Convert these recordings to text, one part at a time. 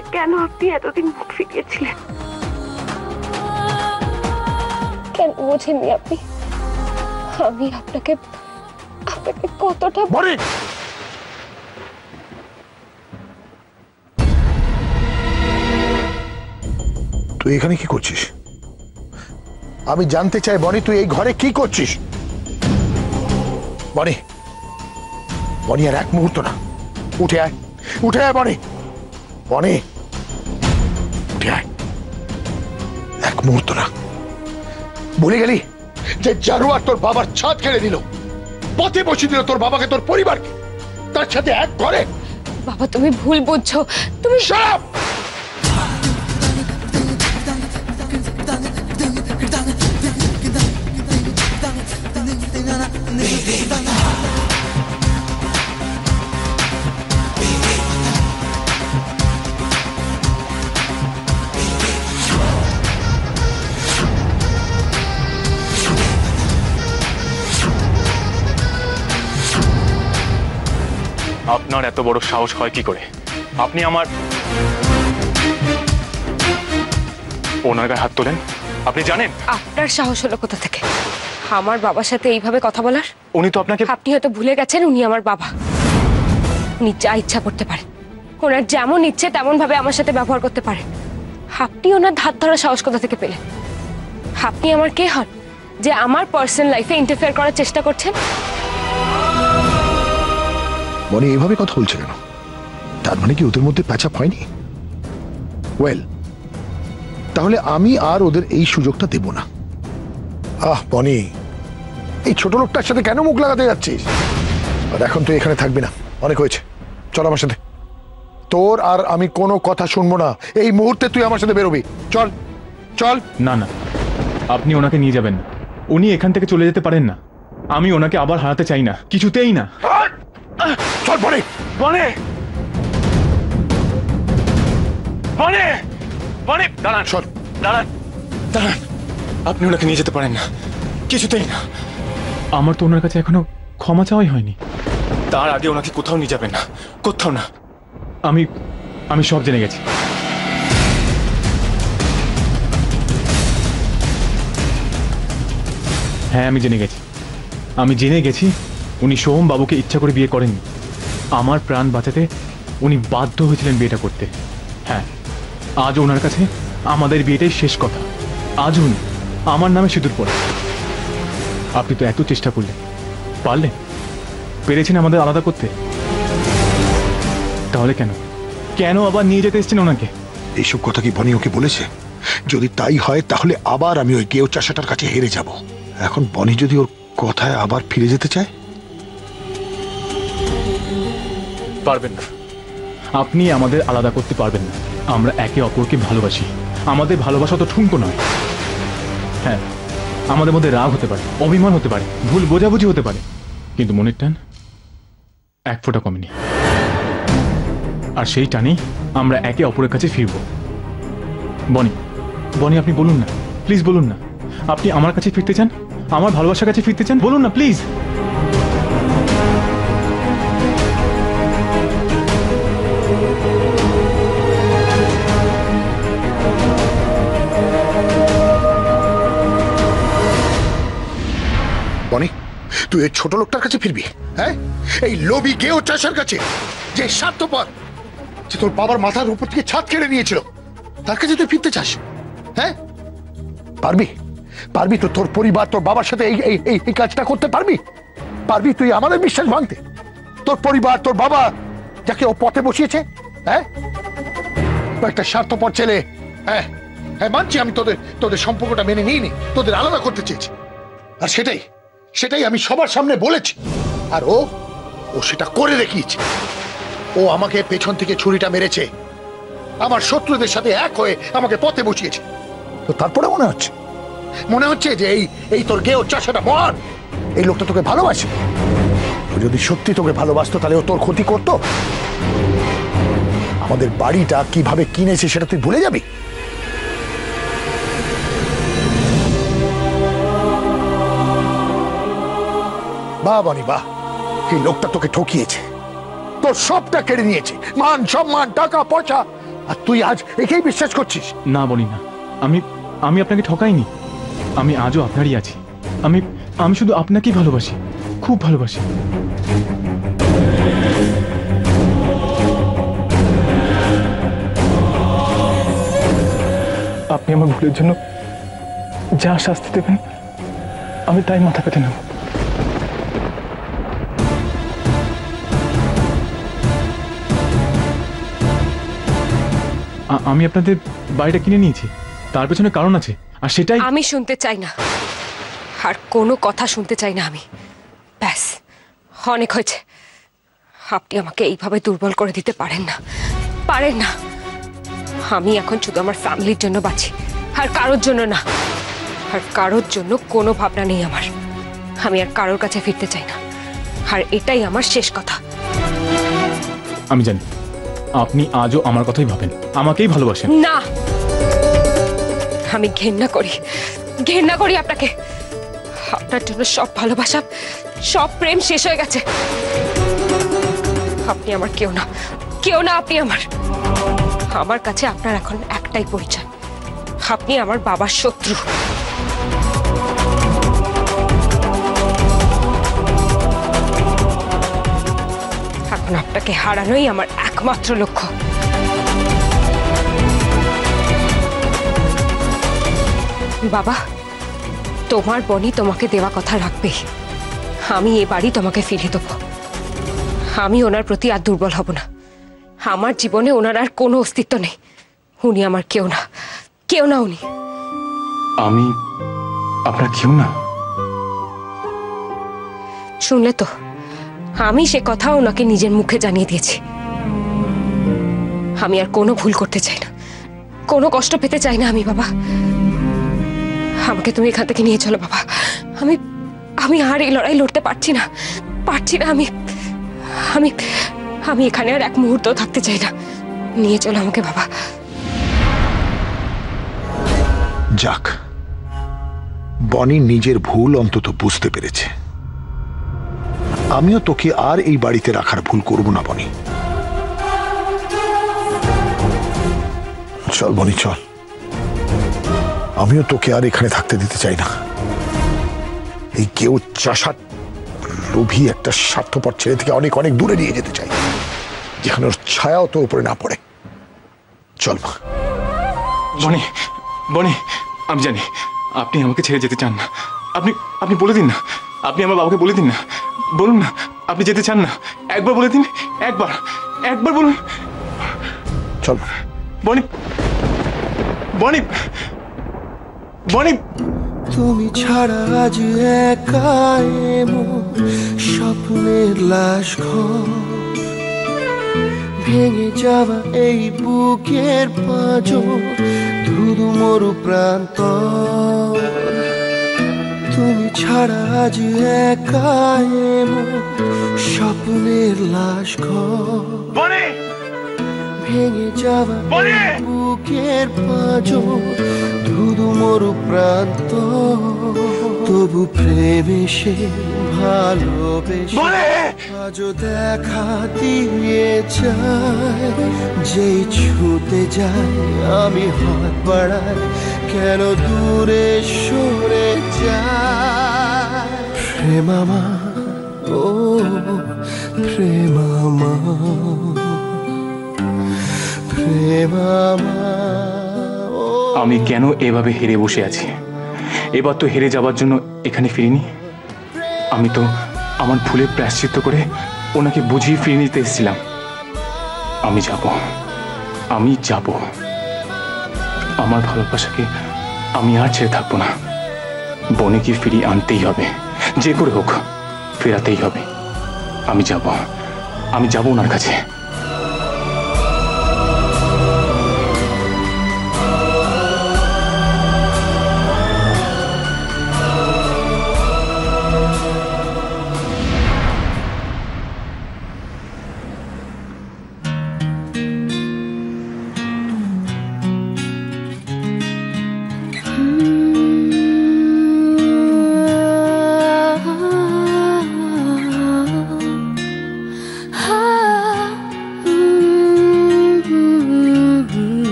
তাহলে কেন আপনি এতদিন মুখ ফিরিয়েছিলেন? কেন বোঝেননি আপনি আমি আপনাকে কতটা তুই এখানে কি করছিস? আমি জানতে চাই বনি, তুই এই ঘরে কি করছিস? বনি, বনি আর এক মুহূর্ত না, উঠে আয়, উঠে আয় বনি, বনি উঠে আয়, এক মুহূর্ত না। ভুলে গেলি যে জারুয়ার তোর বাবার ছাদ কেড়ে দিল, পথে বসিয়ে দিল তোর বাবাকে, তোর পরিবারকে, তার সাথে এক ঘরে? বাবা তুমি ভুল বুঝছো, তুমি সব আপনার এত বড় সাহস হয় কি করে? আপনি আমার ওনার গায়ে হাত তোলেন? আপনি জানেন আপনার সাহস হলো কোথা থেকে আমার বাবার সাথে এইভাবে কথা বলার? উনি তো আপনাকে... আপনি হয়তো ভুলে গেছেন উনি আমার বাবা। উনি যা ইচ্ছা করতে পারেন, ওনার যেমন ইচ্ছে তেমন ভাবে আমার সাথে ব্যবহার করতে পারেন। আপনি ওনার ধার ধরার সাহস কোথা থেকে পেলেন? আপনি আমার কে হন যে আমার পার্সোনাল লাইফে ইন্টারফেয়ার করার চেষ্টা করছেন? বনি এইভাবে কথা বলছে কেন? তার মানে কি ওদের মধ্যে প্যাচ আপ হয়নি? ওয়েল, তাহলে আমি আর ওদের এই সুযোগটা দেব না। বনি, এই ছোট লোকটার সাথে কেন মুখ লাগাতে যাচ্ছিস? আর এখন তুই এখানে থাকবি না, অনেক হয়েছে, চল আমার সাথে। তোর আর আমি কোনো কথা শুনবো না, এই মুহূর্তে তুই আমার সাথে বেরোবি, চল চল। না না, আপনি ওনাকে নিয়ে যাবেন না, উনি এখান থেকে চলে যেতে পারেন না। আমি ওনাকে আবার হারাতে চাই না, কিছুতেই না। চল বনি, বনে বনে বনে, দাঁড়ান, চল, দাঁড়ান দাঁড়ান, আপনি ওনাকে নিয়ে যেতে পারেন না, কিছুতেই না। আমার তো ওনার কাছে এখনো ক্ষমা চাওয়াই হয়নি, তার আগে ওনাকে কোথাও নিয়ে যাবেন না, কোথাও না। আমি সব জেনে গেছি। হ্যাঁ আমি জেনে গেছি উনি সোহম বাবুকে ইচ্ছা করে বিয়ে করেননি। আমার প্রাণ বাঁচাতে উনি বাধ্য হয়েছিলেন বিয়েটা করতে। হ্যাঁ, আজ ওনার কাছে আমাদের বিয়েটাই শেষ কথা। আজ উনি আমার নামে সিঁদুর পড়ে। আপনি তো এত চেষ্টা করলেন, পেরেছেন আমাদের আলাদা করতে, তাহলে কেন আবার নিয়ে যেতে এসেছেন ওনাকে? এইসব কথা কি বনি ওকে বলেছে? যদি তাই হয় তাহলে আবার আমি ওই গেও চাষাটার কাছে হেরে যাব। এখন বনি যদি ওর কথায় আবার ফিরে যেতে চায়? পারবেন না, আপনি আমাদের আলাদা করতে পারবেন না। আমরা একে অপরকে ভালোবাসি, আমাদের ভালোবাসা তো ঠুনকো নয়। হ্যাঁ, আমাদের মধ্যে রাগ হতে পারে, অভিমান হতে পারে, ভুল বোঝাবুঝি হতে পারে, কিন্তু মনের টান এক ফোঁটা কমেনি। আর সেই টানেই আমরা একে অপরের কাছে ফিরব। বনি আপনি বলুন না, প্লিজ বলুন না, আপনি আমার কাছে ফিরতে চান, আমার ভালোবাসার কাছে ফিরতে চান, বলুন না প্লিজ। বনি, তুই এই ছোট লোকটার কাছে ফিরবি? হ্যাঁ, এই লোভী গেও চাষার কাছে, যে স্বার্থপর, যে তোর বাবার মাথার উপর থেকে ছাদ কেড়ে নিয়েছিল, তার কাছে তুই ফিরতে চাস? হ্যাঁ, পারবি তো? তোর পরিবার, তোর বাবার সাথে এই কাজটা করতে পারবি? তুই আমাদের বিশ্বাস ভাঙতে? তোর পরিবার, তোর বাবা, যাকে ও পথে বসিয়েছে, হ্যাঁ, একটা স্বার্থপর ছেলে। হ্যাঁ হ্যাঁ, মানছি আমি তোদের সম্পর্কটা মেনে নিইনি, তোদের আলাদা করতে চেয়েছি, আর সেটাই আমি সবার সামনে বলেছি। আর ও সেটা করে দেখিয়েছে। ও আমাকে পেছন থেকে ছুরিটা মেরেছে, আমার শত্রুদের সাথে এক হয়ে আমাকে পথে বসিয়েছে। তো তারপরে মনে হচ্ছে যে এই তোর গেও চাষাটা মহান, এই লোকটা তোকে ভালোবাসে। ও যদি সত্যি তোকে ভালোবাসতো তাহলে ও তোর ক্ষতি করতো? আমাদের বাড়িটা কিভাবে কিনেছে সেটা তুই ভুলে যাবি? বাহ বনি বাহ, এই লোকটা তোকে ঠকিয়েছে, তোর সবটা কেড়ে নিয়েছে, মান সম্মান, টাকা পয়সা, আর তুই আজ একেই বিশ্বাস করছিস? না বনি না, আমি আমি আপনাকে ঠকাইনি। আমি আজও আপনারই আছি। আমি আমি শুধু আপনাকেই ভালোবাসি, খুব ভালোবাসি। আপনি আমার ভুলের জন্য যা শাস্তি দেবেন আমি তাই মাথা পেতে নেব। আমি আপনাদের বাড়িটা কিনে নিয়েছি, তার পেছনে কারণ আছে, আর সেটাই আমি শুনতে চাই না, আর কোনো কথা শুনতে চাই না আমি। ব্যাস, অনেক হয়েছে। আপনি আমাকে এইভাবে দুর্বল করে দিতে পারেন না, পারেন না। আমি এখন শুধু আমার ফ্যামিলির জন্য বাঁচি, আর কারোর জন্য না। আর কারোর জন্য কোনো ভাবনা নেই আমার। আমি আর কারোর কাছে ফিরতে চাই না, আর এটাই আমার শেষ কথা। আমি জানি আপনি আজও আমার কথাই ভাবেন, আমাকেই ভালোবাসেন। না, আমি ঘেন্না করি আপনাকে। আপনার জন্য সব ভালোবাসা, সব প্রেম শেষ হয়ে গেছে। আপনি আমার কেউ না, আপনি আমার কাছে আপনার এখন একটাই পরিচয়, আপনি আমার বাবার শত্রু। এখন আপনাকে হারানোই আমার একমাত্র লক্ষ্য। বাবা, তোমার বনি তোমাকে দেওয়া কথা রাখবে। আমি এ বাড়ি তোমাকে ফিরিয়ে দেবো। আমি ওনার প্রতি আর দুর্বল হব না। আমার জীবনে ওনার আর কোনো অস্তিত্ব নেই। উনি আমার কেউ না উনি। আমি আপনার কেউ না? শুনলে তো, আমি সে কথা ওনাকে নিজের মুখে জানিয়ে দিয়েছি। আমি আর কোনো ভুল করতে চাই না, কোনো কষ্ট পেতে চাই না আমি। বাবা, আমাকে তুমি এখান থেকে নিয়ে চলো বাবা। আমি আর এই লড়াই লড়তে পারছি না। আমি এখানে আর এক মুহূর্ত থাকতে চাই না। নিয়ে চলো আমাকে বাবা। যাক, বনি নিজের ভুল অন্তত বুঝতে পেরেছে। আমিও তোকে আর এই বাড়িতে রাখার ভুল করব না বনি। চল বনি, চল। আমিও তোকে আর এখানে থাকতে দিতে চাই না। এই কেউ চাষার লোভী একটা স্বার্থপর ছেলে থেকে অনেক অনেক দূরে নিয়ে যেতে চাই, যেখানে ওর ছায়াও তোর উপরে না পড়ে। চল মা। বনি, বনি, আমি জানি আপনি আমাকে ছেড়ে যেতে চান না। আপনি বলে দিন না, আপনি আমার বাবাকে বলে দিন না। বলুন না আপনি যেতে চান না। একবার বলে দিন, একবার বলুন। চল বনি, বনি, বনি। তুমি ছাড়া আজ একাই স্বপ্নের লাশ ঘর, ভেঙে যাওয়া এই বুকের পাঁজর, ধুধু মরু প্রান্ত। তুমি ছাড়া আজ একাই স্বপ্নের লাশ ঘর, ভেঙে যাওয়া বুকের পাঁজর, ধুধু মরু প্রান্ত। তবু প্রেমে সে ভালোবেসে আজও দেখা দিয়ে যায়। যেই ছুতে যায় আমি হাত বাড়াই, কেন দূরে সরে যায়। প্রেমামা, ও প্রেমামা, প্রেমামা। আমি কেন এভাবে হেরে বসে আছি? এবার তো হেরে যাবার জন্য এখানে ফিরিনি। আমি তো আমার ভুলের প্রায়শ্চিত্ত করে ওনাকে বুঝিয়ে ফিরিয়ে নিতে এসেছিলাম। আমি যাব। আমার ভালোবাসাকে আমি আর ছেড়ে থাকবো না। বনিকে ফিরিয়ে আনতেই হবে, যে করে হোক ফেরাতেই হবে। আমি যাব ওনার কাছে।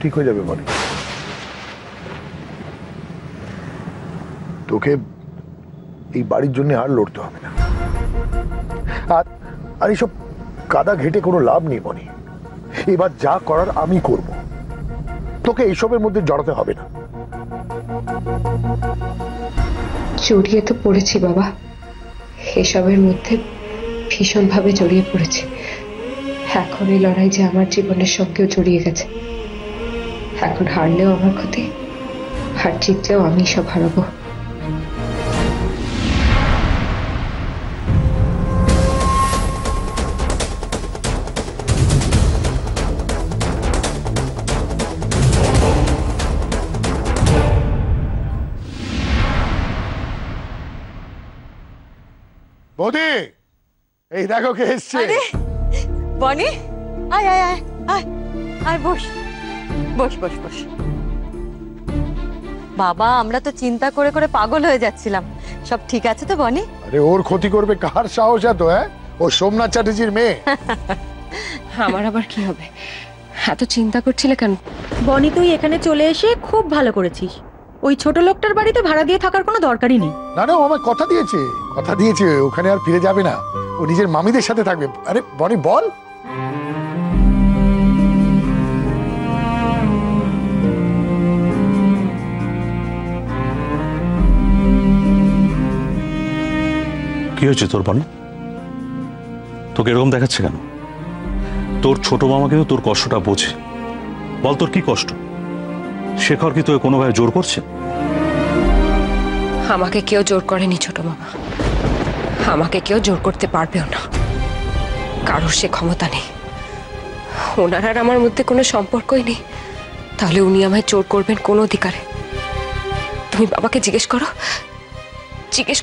ঠিক হয়ে যাবে বনি। তোকে এই বাড়ির জন্য আর লড়তে হবে না। আর আর এইসব কাদা ঘেটে কোনো লাভ নেই বনি। এবার যা করার আমি করব, তোকে এইসবের মধ্যে জড়াতে হবে না। জড়িয়ে তো পড়েছি বাবা, এসবের মধ্যে ভীষণভাবে জড়িয়ে পড়েছি। এখন এই লড়াই যে আমার জীবনের সঙ্গেও জড়িয়ে গেছে। এখন হারলেও আমার ক্ষতি, আর জিতলেও আমি সব হারাবো। বৌদি, এই দেখো কে এসছে। বনি, আয় আয় আয় আয় আয়, বস বস বস বস। বাবা, আমরা তো চিন্তা করে করে পাগল হয়ে যাচ্ছিলাম। সব ঠিক আছে তো বনি? আরে ওর ক্ষতি করবে কার সাহস এত? ও সোমনাথ চ্যাটার্জির মেয়ে। আমার আবার কি হবে? এত চিন্তা করছিলে কেন? বনি, তুই এখানে চলে এসে খুব ভালো করেছিস। ওই ছোট লোকটার বাড়িতে ভাড়া দিয়ে থাকার কোনো দরকারই নেই। না না, ও আমায় কথা দিয়েছে ওখানে আর ফিরে যাবে না, ও নিজের মামিদের সাথে থাকবে। আরে বনি বল। কি হয়েছে তোর বনি? তোকে এরকম দেখাচ্ছে কেন? তোর ছোট মামা কিন্তু তোর কষ্টটা বোঝে। বল, তোর কি কষ্ট? শেখর কি তোকে কোনোভাবে জোর করছে? আমাকে কেউ জোর করেনি ছোট মামা, আমাকে কেউ জোর করতে পারবেও না। কারোর সে ক্ষমতা নেই। ওনার আর আমার মধ্যে কোনো সম্পর্কই নেই, তাহলে উনি আমায় জোর করবেন কোন অধিকারে? তুমি বাবাকে জিজ্ঞেস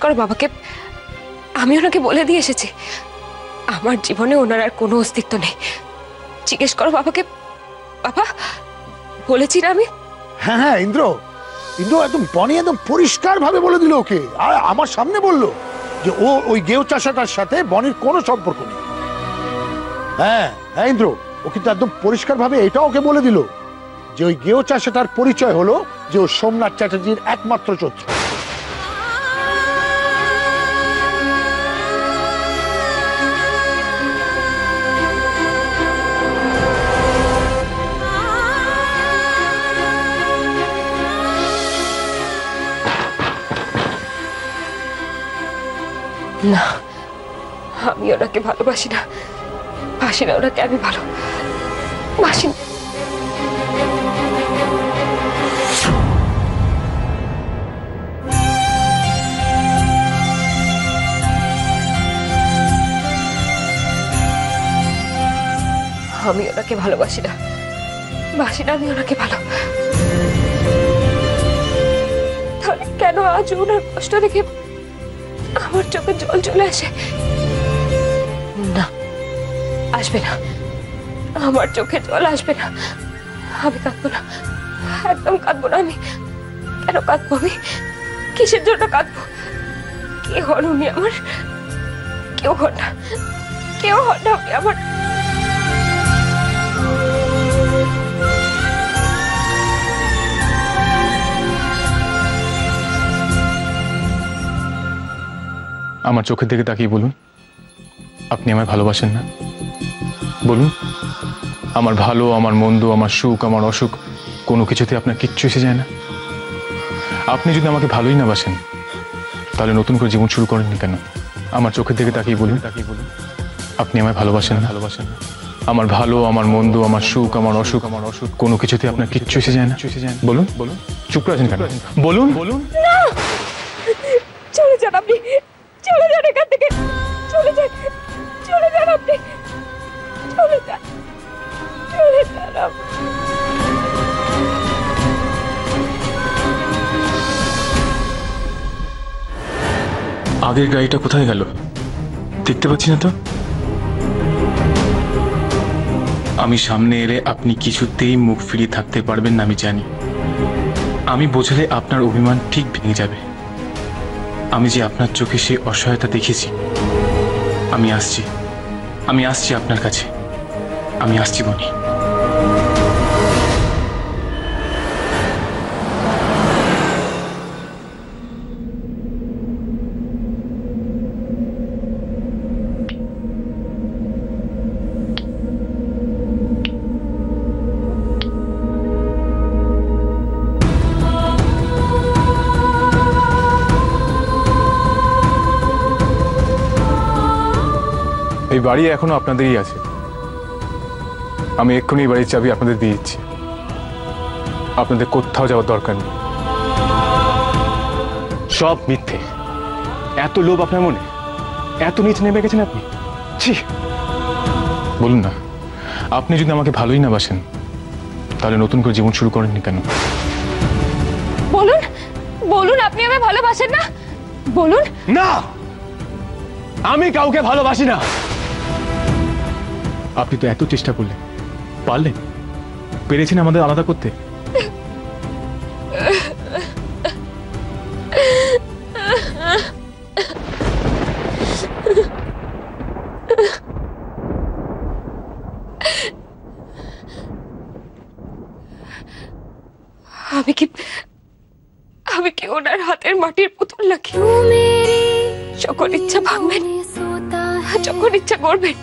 করো বাবাকে। আমি ওনাকে বলে দিয়ে এসেছি আমার জীবনে ওনার আর কোনো অস্তিত্ব নেই। জিজ্ঞেস করো বাবাকে। বাবা, বলেছি না আমি? হ্যাঁ হ্যাঁ, ইন্দ্র একদম বনি একদম পরিষ্কার ভাবে বলে দিল ওকে, আর আমার সামনে বলল যে ও ওই গেও চাষাটার সাথে বনির কোনো সম্পর্ক নেই। হ্যাঁ হ্যাঁ ইন্দ্র, ও কিন্তু একদম পরিষ্কার ভাবে এটা ওকে বলে দিল যে ওই গেও চাষাটার পরিচয় হলো যে ও সোমনাথ চ্যাটার্জির একমাত্র চরিত্র। না, আমি ওনাকে ভালোবাসি না, ওনাকে আমি ভালোবাসি না। আমি ওনাকে ভালোবাসি না, আমি ওনাকে ভালো। তাহলে কেন আজ ওনার কষ্ট দেখে আমার চোখে জল চলে আসে? না, আসবে না, আমার চোখে জল আসবে না। আমি কাঁদবো না, একদম কাঁদবো না। আমি কেন কাঁদবো? আমি কিসের জন্য কাঁদবো? কে হন উনি আমার? কেউ হন না, উনি আমার। আমার চোখের দিকে তাকিয়ে বলুন, আপনি আমায় ভালোবাসেন না? বলুন, আমার ভালো, আমার মন্দ, আমার সুখ, আমার অসুখ, কোনো কিছুতে আপনার কিচ্ছু এসে যায় না? আপনি যদি আমাকে ভালোই না বাসেন, তাহলে নতুন করে জীবন শুরু করেননি কেন? আমার চোখের দিকে তাকিয়ে বলুন, আপনি আমায় ভালোবাসেন না? আমার ভালো, আমার মন্দ, আমার সুখ, আমার অসুখ, কোনো কিছুতে আপনার কিচ্ছু এসে যায় না? বলুন, চুপ করে আছেন কেন? বলুন। চলে যান আপনি, চলে যান এখান থেকে, চলে যান আপনি, চলে যান আপনি। আগের গাড়িটা কোথায় গেল? দেখতে পাচ্ছি না তো। আমি সামনে এলে আপনি কিছুতেই মুখ ফিরিয়ে থাকতে পারবেন না, আমি জানি। আমি বোঝালে আপনার অভিমান ঠিক ভেঙে যাবে। আমি যে আপনার চোখে সেই অসহায়তা দেখেছি। আমি আসছি আপনার কাছে, আমি আসছি বনি। এই বাড়ি এখনো আপনাদেরই আছে। আমি এক্ষুনি এই বাড়ির চাবি আপনাদের দিয়ে দিচ্ছি। আপনাদের কোথাও যাওয়ার দরকার নেই। সব মিথ্যে। এত লোভ আপনার মনে, এত নিচ নেমে গেছেন আপনি। ছি, বলুন না, আপনি যদি আমাকে ভালোই না বাসেন তাহলে নতুন করে জীবন শুরু করেননি কেন? বলুন, বলুন আপনি আমায় ভালোবাসেন না? বলুন। না, আমি কাউকে ভালোবাসি না। আপনি তো এত চেষ্টা করলেন, পারলেন, পেরেছেন আমাদের আলাদা করতে। আমি কি ওনার হাতের মাটির পুতুল নাকি? যখন ইচ্ছা ভাঙবেন, যখন ইচ্ছা করবেন।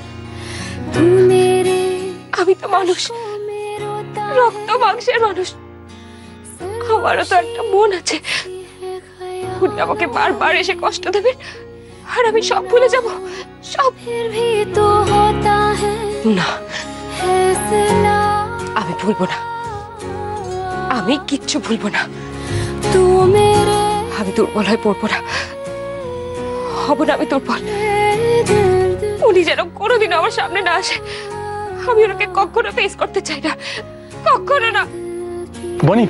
আমি তো মানুষ, রক্ত মাংসের মানুষ। আমারও তো একটা মন আছে। উনি আমাকে বারবার এসে কষ্ট দেবেন আর আমি সব ভুলে যাব, সব। না, আমি ভুলবো না, আমি কিচ্ছু ভুলবো না। আমি দুর্বল হয়ে পড়বো না, হব না আমি দুর্বল। উনি যেন কোনোদিন আমার সামনে না আসে। আমি ওনাকে কখনো ফেস করতে চাই না, কখনো না। বনি,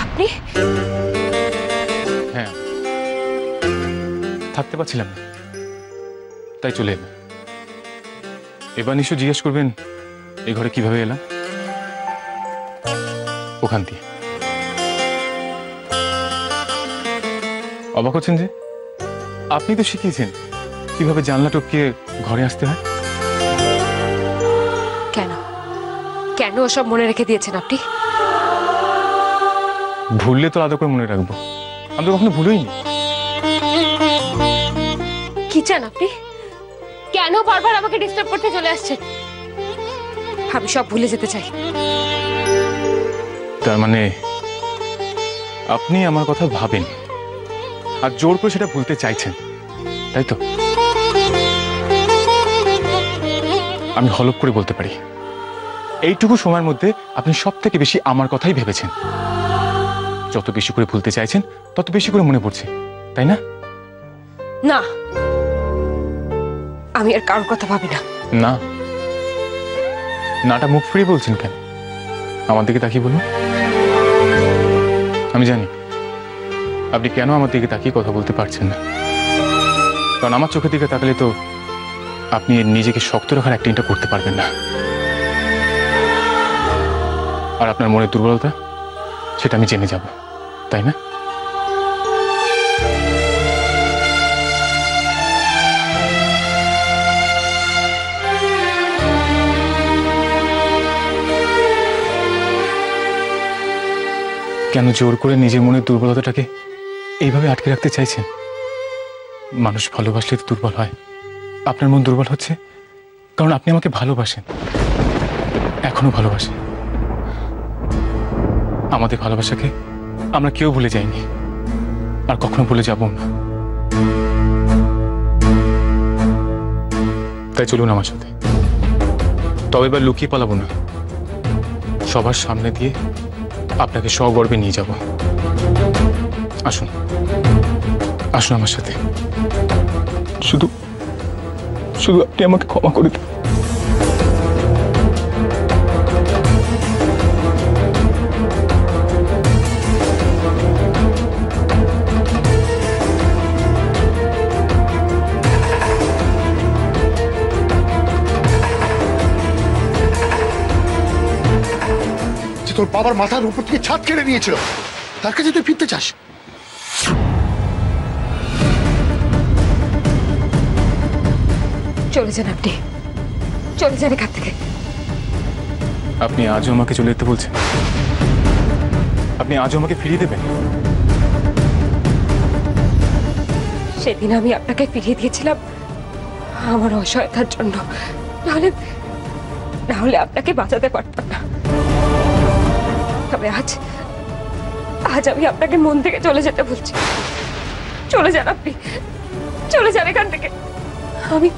আপনি? হ্যাঁ, থাকতে পারছিলাম না, তাই চলে এলাম। এবার নিশ্চয় জিজ্ঞেস করবেন এই ঘরে কিভাবে এলাম। ওখান দিয়ে। অবাক হচ্ছেন যে? আপনি তো শিখিয়েছেন কিভাবে জানলা টপকে ঘরে আসতে হয়। কেন কেন ওসব মনে রেখে দিয়েছেন আপনি? ভুললে তো আদৌ করে মনে রাখবো, আমি তো কখনো ভুলই নি। কি চান আপনি? কেন বারবার আমাকে ডিস্টার্ব করতে চলে আসছেন? আমি সব ভুলে যেতে চাই। তার মানে আপনি আমার কথা ভাবেন আর জোর করে সেটা ভুলতে চাইছেন, তাই তো? আমি হলপ করে বলতে পারি, এইটুকু সময়ের মধ্যে আপনি সব থেকে বেশি আমার কথাই ভেবেছেন। যত বেশি করে ভুলতে চাইছেন তত বেশি করে মনে পড়ছে, তাই না? না, আমি আর কারোর কথা ভাবি না। না, নাটা মুখ ফিরিয়ে বলছেন কেন? আমার দিকে তাকিয়ে বলুন। আমি জানি আপনি কেন আমার দিকে তাকিয়ে কথা বলতে পারছেন না, কারণ আমার চোখের দিকে তাকালে তো আপনি নিজেকে শক্ত রাখার অ্যাক্টিংটা করতে পারবেন না। আর আপনার মনের দুর্বলতা সেটা আমি জেনে যাব, তাই না? কেন জোর করে নিজের মনের দুর্বলতাটাকে এইভাবে আটকে রাখতে চাইছেন? মানুষ ভালোবাসলে তো দুর্বল হয়। আপনার মন দুর্বল হচ্ছে কারণ আপনি আমাকে ভালোবাসেন, এখনো ভালোবাসেন। আমাদের ভালোবাসাকে আমরা কেউ ভুলে যাইনি আর কখনো ভুলে যাব না। তাই চলুন আমার সাথে। তবে এবার লুকিয়ে পালাবো না, সবার সামনে দিয়ে আপনাকে সগর্বে নিয়ে যাব। আসুন, আসুন আমার সাথে। শুধু শুধু আপনি আমাকে ক্ষমা করে দিন। তোর বাবার মাথার উপর থেকে ছাদ কেড়ে নিয়েছিল, তার কাছে তুই ফিরতে চাস? চলে যান আপনি, চলে যান এখান থেকে। আপনি আজও আমাকে চলে যেতে বলছেন? আপনি আজও আমাকে ফিরিয়ে দেবেন? সেদিন আমি আপনাকে ফিরিয়ে দিয়েছিলাম আমার অসহায়তার জন্য, না হলে আপনাকে বাঁচাতে পারতাম না। তবে আজ আমি আপনাকে মন থেকে চলে যেতে বলছি। চলে যান আপনি, চলে যান এখান থেকে। আমি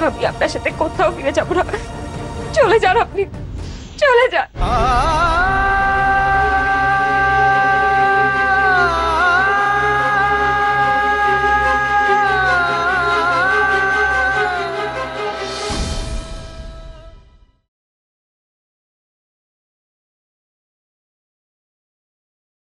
আমি আপনার সাথে কোথাও ফিরে যাবো না। চলে যান আপনি, চলে যান।